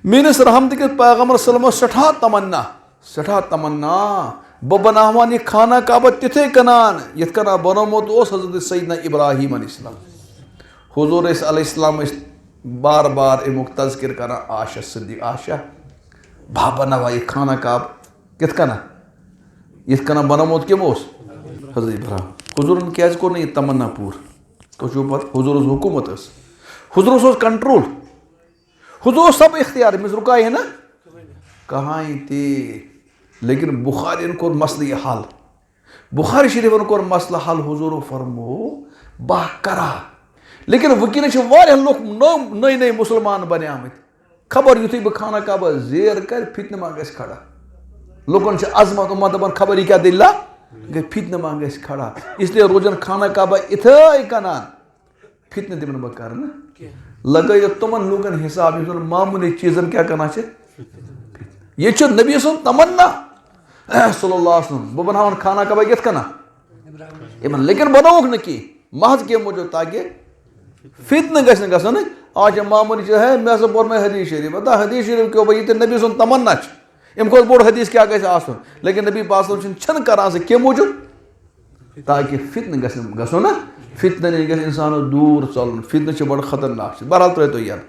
Menace रहमत के पैगम्बर सल्लल्लाहु सठा तमन्ना बह बनावान यह खाना काबा तिथे कनान यथ कना बनोमुत ओस हजरत सैयदना इब्राहिम अलैहिस्सलाम। हुजूर अलैहिस्सलाम बार बार अमुक तज़किर करा आशा सिद्दीक़ आशा भा बनावा यह खाना काब कित कना यथ कना बनोमुत कम ओस हजरत इब्राहिम। हुजूरन क्या कोर न यह तमन्ना पूर तो पत हुजूर हुकूमत हुजूर कंट्रोल हुजूर सब इख्तियार में रुका है ना कहाँ थे। लेकिन बुखारी कोर मसल यह हल बुखारी शरीफन कोर मसल हल हुजूर फरमो बह करा। लेकिन वुनकस लोग नई नई मुसलमान बने खबर युथी बह खाना काबा जेर कर फितन मा गस खड़ा लोगन से अजमत उम्मा दपान खबर यह क्या दिल्ला गई फितन मा गस खड़ा। इसलिए रोजन खाना काबा इथे कनान फितन दिमन बह कर लगे तुमन लोगन हिसाब मामूली चीजन क्या करना ये नबी सुन तमन्ना सल्लल्लाहु अलैहि वसल्लम बह बनावन खाना काबा यथ कना लेकिन बनोक न की महज के मुझे ताकि फितन गसन गसन आज मामूली है मे सब बोर मैं हदीस शरीफ बता हदीस शरीफ क्यों भाई नबी सुन तमन्ना अम खोत बोड़ हदीस क्या गस आसन। लेकिन नबी पाक छन करान से के मूजूब ताकि फितन गसो ना फितन गस इंसान दूर चलन फितन बड़ खतरनाक बहरहाल त्रो यार।